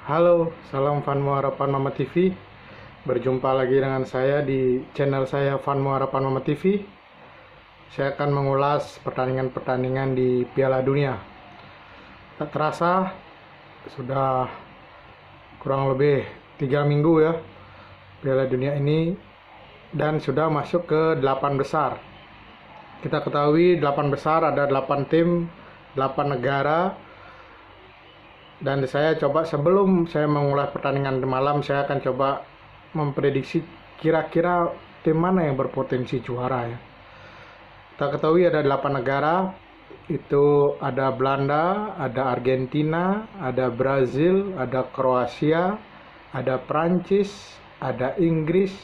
Halo, salam Fan Muara Mama TV. Berjumpa lagi dengan saya di channel saya Fan Muara Mama TV. Saya akan mengulas pertandingan-pertandingan di Piala Dunia. Tak terasa sudah kurang lebih 3 minggu ya Piala Dunia ini, dan sudah masuk ke 8 besar. Kita ketahui 8 besar ada 8 tim, 8 negara. Dan saya coba, sebelum saya mengulas pertandingan malam, saya akan coba memprediksi kira-kira tim mana yang berpotensi juara ya. Kita ketahui ada 8 negara, itu ada Belanda, ada Argentina, ada Brazil, ada Kroasia, ada Prancis, ada Inggris,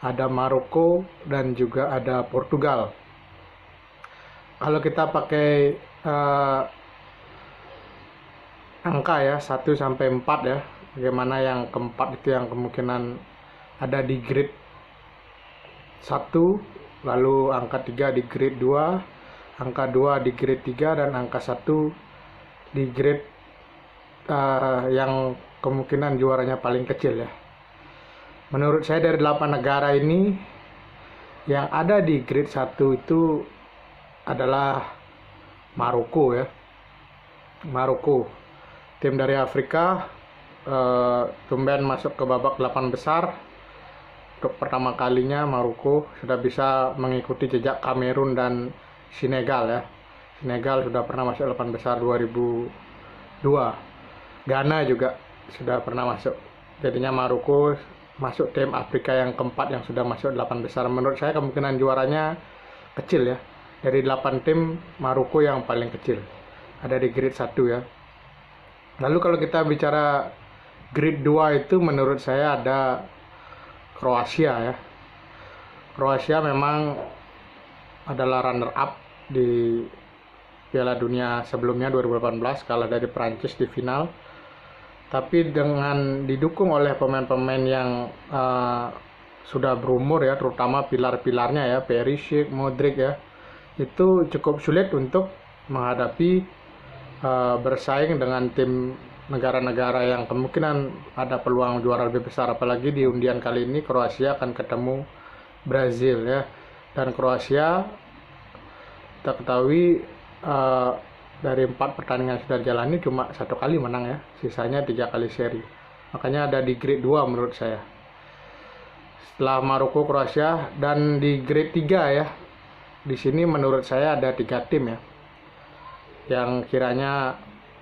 ada Maroko, dan juga ada Portugal. Kalau kita pakai angka ya 1 sampai 4 ya, bagaimana yang keempat itu yang kemungkinan ada di grade 1, lalu angka 3 di grade 2, angka 2 di grade 3, dan angka 1 di grade yang kemungkinan juaranya paling kecil ya. Menurut saya dari 8 negara ini, yang ada di grade 1 itu adalah Maroko ya. Maroko, tim dari Afrika, tumben masuk ke babak 8 besar. Untuk pertama kalinya Maroko sudah bisa mengikuti jejak Kamerun dan Senegal ya. Senegal sudah pernah masuk 8 besar 2002. Ghana juga sudah pernah masuk. Jadinya Maroko masuk tim Afrika yang keempat yang sudah masuk 8 besar. Menurut saya kemungkinan juaranya kecil ya. Dari 8 tim, Maroko yang paling kecil. Ada di grade 1 ya. Lalu kalau kita bicara grade 2 itu, menurut saya ada Kroasia ya. Kroasia memang adalah runner up di Piala Dunia sebelumnya 2018, kalah dari Prancis di final. Tapi dengan didukung oleh pemain-pemain yang sudah berumur ya, terutama pilar-pilarnya ya, Perisic, Modric ya, itu cukup sulit untuk menghadapi bersaing dengan tim negara-negara yang kemungkinan ada peluang juara lebih besar. Apalagi di undian kali ini Kroasia akan ketemu Brazil ya, dan Kroasia kita ketahui dari 4 pertandingan sudah jalani cuma 1 kali menang ya, sisanya 3 kali seri. Makanya ada di grade 2 menurut saya. Setelah Maroko, Kroasia, dan di grade 3 ya, di sini menurut saya ada 3 tim ya yang kiranya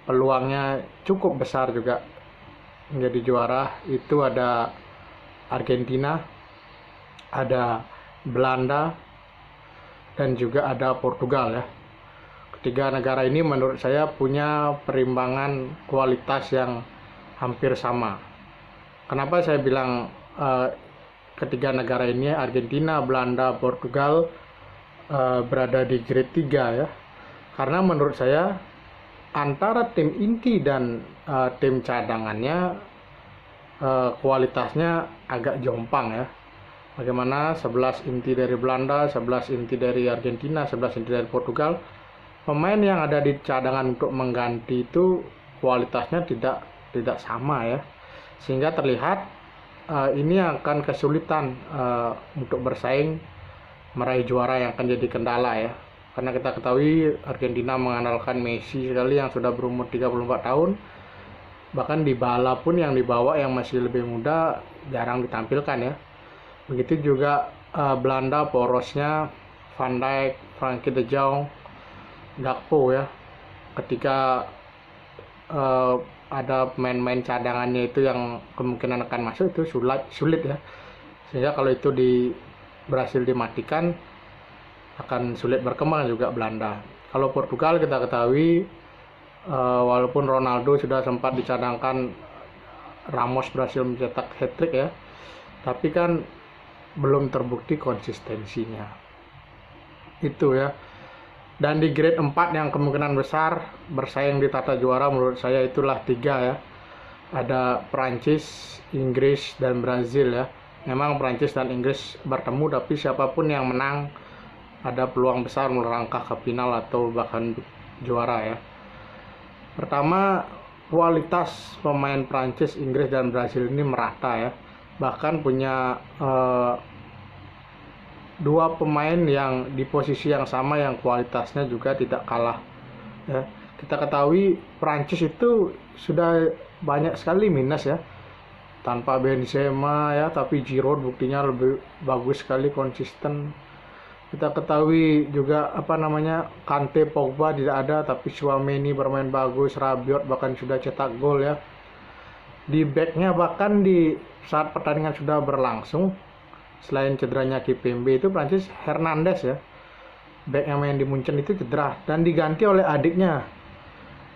peluangnya cukup besar juga menjadi juara. Itu ada Argentina, ada Belanda, dan juga ada Portugal ya. Ketiga negara ini menurut saya punya perimbangan kualitas yang hampir sama. Kenapa saya bilang ketiga negara ini, Argentina, Belanda, Portugal, berada di grade 3 ya? Karena menurut saya antara tim inti dan tim cadangannya kualitasnya agak jompang ya. Bagaimana 11 inti dari Belanda, 11 inti dari Argentina, 11 inti dari Portugal. Pemain yang ada di cadangan untuk mengganti itu kualitasnya tidak sama ya. Sehingga terlihat ini akan kesulitan untuk bersaing meraih juara, yang akan jadi kendala ya. Karena kita ketahui Argentina mengandalkan Messi sekali yang sudah berumur 34 tahun. Bahkan Dybala pun yang dibawa yang masih lebih muda jarang ditampilkan ya. Begitu juga Belanda, porosnya Van Dijk, Frenkie de Jong, Gakpo ya. Ketika ada pemain-pemain cadangannya itu yang kemungkinan akan masuk, itu sulit ya. Sehingga kalau itu berhasil dimatikan, akan sulit berkembang juga Belanda. Kalau Portugal kita ketahui walaupun Ronaldo sudah sempat dicadangkan, Ramos berhasil mencetak hat-trick ya, tapi kan belum terbukti konsistensinya. Itu ya. Dan di grade 4 yang kemungkinan besar bersaing di tata juara, menurut saya itulah 3 ya. Ada Prancis, Inggris, dan Brazil ya. Memang Prancis dan Inggris bertemu, tapi siapapun yang menang ada peluang besar melangkah ke final atau bahkan juara ya. Pertama, kualitas pemain Prancis, Inggris, dan Brasil ini merata ya. Bahkan punya dua pemain yang di posisi yang sama yang kualitasnya juga tidak kalah ya. Kita ketahui Prancis itu sudah banyak sekali minus ya, tanpa Benzema ya, tapi Giroud buktinya lebih bagus sekali, konsisten. Kita ketahui juga Kante, Pogba tidak ada, tapi Tchouaméni bermain bagus, Rabiot bahkan sudah cetak gol ya. Di backnya bahkan di saat pertandingan sudah berlangsung, selain cederanya Kimpembe itu Prancis Hernandez ya, back yang main di Munchen itu cedera dan diganti oleh adiknya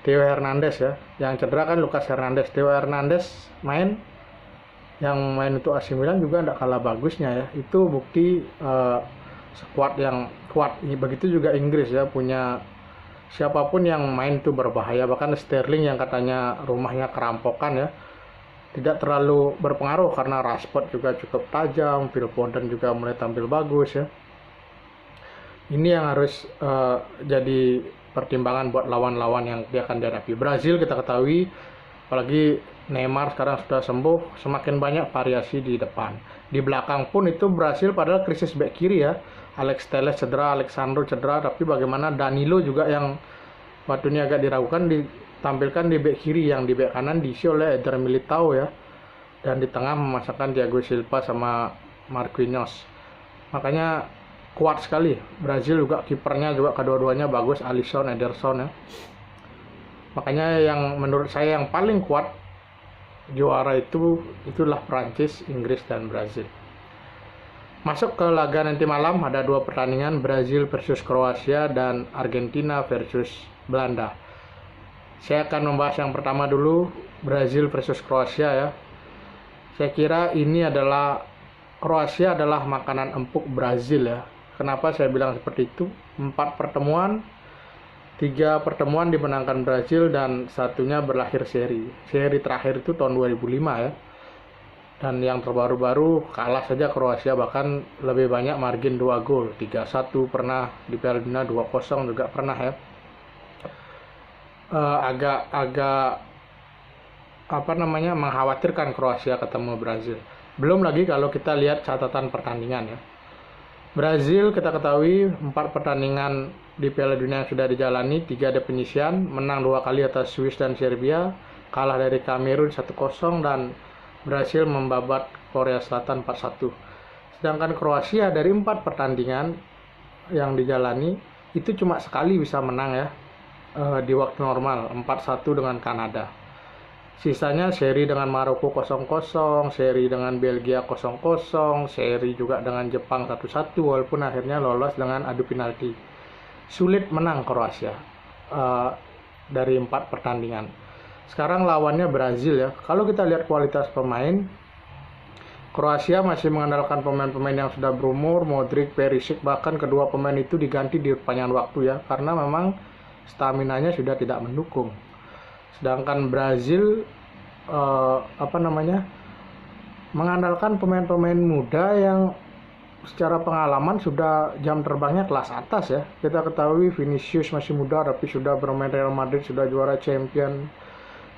Theo Hernandez ya. Yang cedera kan Lucas Hernandez. Theo Hernandez yang main untuk AC Milan juga tidak kalah bagusnya ya. Itu bukti skuad yang kuat. Begitu juga Inggris ya, punya siapapun yang main itu berbahaya. Bahkan Sterling yang katanya rumahnya kerampokan ya, tidak terlalu berpengaruh karena Rashford juga cukup tajam, Phil Foden juga mulai tampil bagus ya. Ini yang harus jadi pertimbangan buat lawan-lawan yang dia akan dihadapi. Brazil kita ketahui, apalagi Neymar sekarang sudah sembuh, semakin banyak variasi di depan. Di belakang pun itu Brazil padahal krisis back kiri ya. Alex Telles cedera, Alexandro cedera, tapi bagaimana Danilo juga yang waktu ini agak diragukan ditampilkan di back kiri, yang di back kanan diisi oleh Eder Militao ya. Dan di tengah memasangkan Thiago Silva sama Marquinhos. Makanya kuat sekali. Brazil juga kipernya juga kedua-duanya bagus, Alisson, Ederson ya. Makanya yang menurut saya yang paling kuat juara itulah Prancis, Inggris, dan Brazil. Masuk ke laga nanti malam, ada dua pertandingan, Brazil versus Kroasia dan Argentina versus Belanda. Saya akan membahas yang pertama dulu, Brazil versus Kroasia ya. Saya kira ini adalah Kroasia adalah makanan empuk Brazil ya. Kenapa saya bilang seperti itu? 4 pertemuan, 3 pertemuan dimenangkan Brazil dan satunya berlakhir seri. Seri terakhir itu tahun 2005 ya. Dan yang terbaru-baru kalah saja Kroasia, bahkan lebih banyak margin 2 gol. 3-1 pernah, di Piala Dunia 2-0 juga pernah ya. Agak mengkhawatirkan Kroasia ketemu Brazil. Belum lagi kalau kita lihat catatan pertandingan ya. Brazil kita ketahui 4 pertandingan di Piala Dunia yang sudah dijalani, 3 ada penyisian, menang 2 kali atas Swiss dan Serbia, kalah dari Kamerun 1-0 dan berhasil membabat Korea Selatan 4-1. Sedangkan Kroasia dari 4 pertandingan yang dijalani itu cuma sekali bisa menang ya, di waktu normal 4-1 dengan Kanada. Sisanya seri dengan Maroko 0-0, seri dengan Belgia 0-0, seri juga dengan Jepang 1-1, walaupun akhirnya lolos dengan adu penalti. Sulit menang Kroasia dari 4 pertandingan. Sekarang lawannya Brazil ya. Kalau kita lihat kualitas pemain, Kroasia masih mengandalkan pemain-pemain yang sudah berumur, Modric, Perisic, bahkan kedua pemain itu diganti di perpanjangan waktu ya, karena memang staminanya sudah tidak mendukung. Sedangkan Brazil mengandalkan pemain-pemain muda yang secara pengalaman sudah jam terbangnya kelas atas ya. Kita ketahui Vinicius masih muda tapi sudah bermain Real Madrid, sudah juara champion.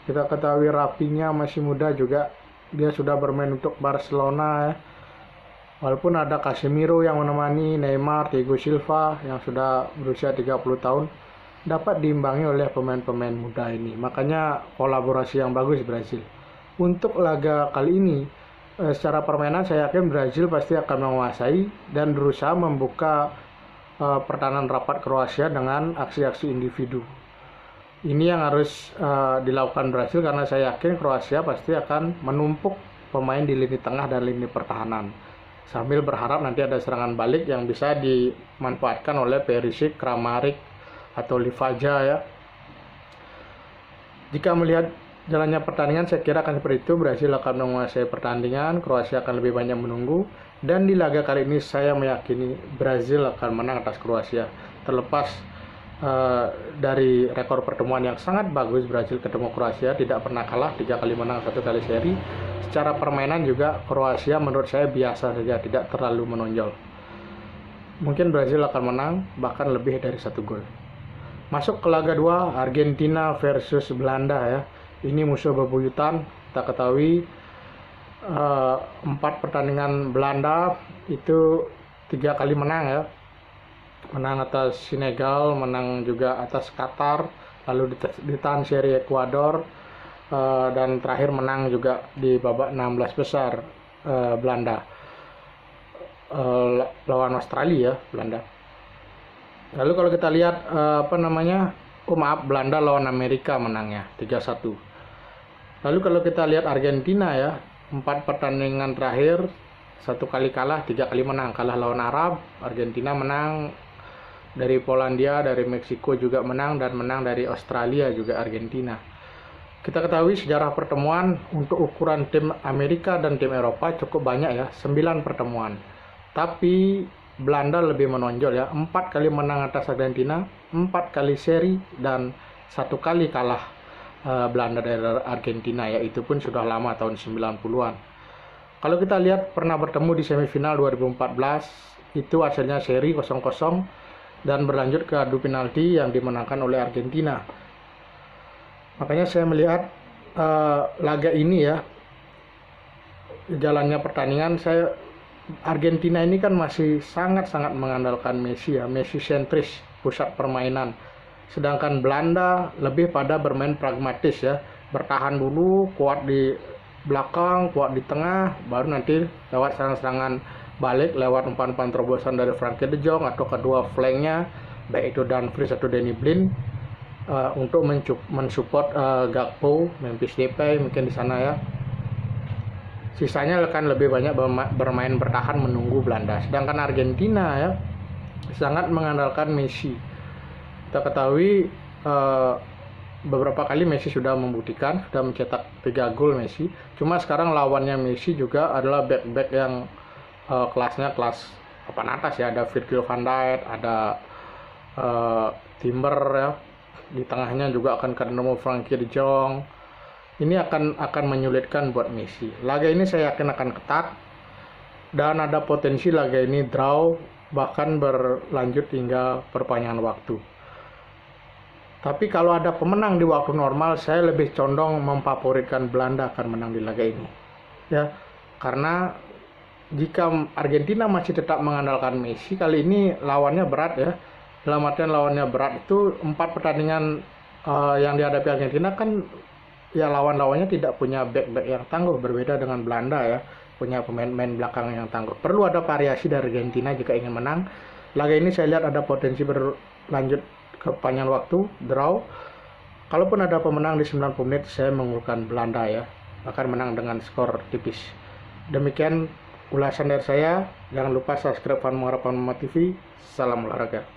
Kita ketahui Rafinha masih muda juga, dia sudah bermain untuk Barcelona ya. Walaupun ada Casemiro yang menemani, Neymar, Thiago Silva yang sudah berusia 30 tahun, dapat diimbangi oleh pemain-pemain muda ini. Makanya kolaborasi yang bagus Brazil. Untuk laga kali ini, secara permainan saya yakin Brazil pasti akan menguasai dan berusaha membuka pertahanan rapat Kroasia dengan aksi-aksi individu. Ini yang harus dilakukan Brazil, karena saya yakin Kroasia pasti akan menumpuk pemain di lini tengah dan lini pertahanan. Sambil berharap nanti ada serangan balik yang bisa dimanfaatkan oleh Perisic, Kramaric, atau Livaja ya. Jika melihat jalannya pertandingan, saya kira akan seperti itu. Brazil akan menguasai pertandingan, Kroasia akan lebih banyak menunggu. Dan di laga kali ini saya meyakini Brazil akan menang atas Kroasia. Terlepas dari rekor pertemuan yang sangat bagus, Brazil ketemu Kroasia tidak pernah kalah, 3 kali menang, 1 kali seri. Secara permainan juga Kroasia menurut saya biasa saja, tidak terlalu menonjol. Mungkin Brazil akan menang bahkan lebih dari 1 gol. Masuk ke laga 2, Argentina versus Belanda ya. ini musuh bebuyutan. Kita ketahui 4 pertandingan Belanda itu 3 kali menang ya. Menang atas Senegal, menang juga atas Qatar, lalu ditahan seri Ekuador, dan terakhir menang juga di babak 16 besar Belanda lawan Australia ya, Belanda. Lalu kalau kita lihat Belanda lawan Amerika menangnya 3-1. Lalu kalau kita lihat Argentina ya, 4 pertandingan terakhir 1 kali kalah, 3 kali menang. Kalah lawan Arab, Argentina menang dari Polandia, dari Meksiko juga menang, dan menang dari Australia juga Argentina. Kita ketahui sejarah pertemuan untuk ukuran tim Amerika dan tim Eropa cukup banyak ya, 9 pertemuan. Tapi Belanda lebih menonjol ya, 4 kali menang atas Argentina, 4 kali seri, dan 1 kali kalah Belanda dari Argentina ya, itu pun sudah lama, tahun 90-an. Kalau kita lihat pernah bertemu di semifinal 2014, itu hasilnya seri 0-0 dan berlanjut ke adu penalti yang dimenangkan oleh Argentina. Makanya saya melihat laga ini ya, jalannya pertandingan, Argentina ini kan masih sangat-sangat mengandalkan Messi ya, Messi sentris pusat permainan. Sedangkan Belanda lebih pada bermain pragmatis ya, bertahan dulu, kuat di belakang, kuat di tengah, baru nanti lewat serangan-serangan balik, lewat umpan-umpan terobosan dari Frankie de Jong atau kedua flanknya, baik itu Dumfries atau Danny Blind, untuk mensupport Gakpo, Memphis Depay mungkin di sana ya. Sisanya akan lebih banyak bermain bertahan menunggu Belanda. Sedangkan Argentina ya sangat mengandalkan Messi. Kita ketahui beberapa kali Messi sudah membuktikan, sudah mencetak 3 gol Messi. Cuma sekarang lawannya Messi juga adalah back-back yang kelasnya kelas papan atas ya. Ada Virgil van Dijk, ada Timber ya. Di tengahnya juga akan ketemu Frankie de Jong. Ini akan menyulitkan buat Messi. Laga ini saya yakin akan ketat dan ada potensi laga ini draw, bahkan berlanjut hingga perpanjangan waktu. Tapi kalau ada pemenang di waktu normal, saya lebih condong memfavoritkan Belanda akan menang di laga ini. Ya, karena jika Argentina masih tetap mengandalkan Messi, kali ini lawannya berat ya. Dalam artian lawannya berat itu 4 pertandingan yang dihadapi Argentina kan ya, lawan-lawannya tidak punya back-back yang tangguh, berbeda dengan Belanda ya, punya pemain-pemain belakang yang tangguh. Perlu ada variasi dari Argentina jika ingin menang. Laga ini saya lihat ada potensi berlanjut ke panjang waktu, draw. Kalaupun ada pemenang di 90 menit, saya mengunggulkan Belanda ya, akan menang dengan skor tipis. Demikian ulasan dari saya. Jangan lupa subscribe Fanmora TV. Salam olahraga.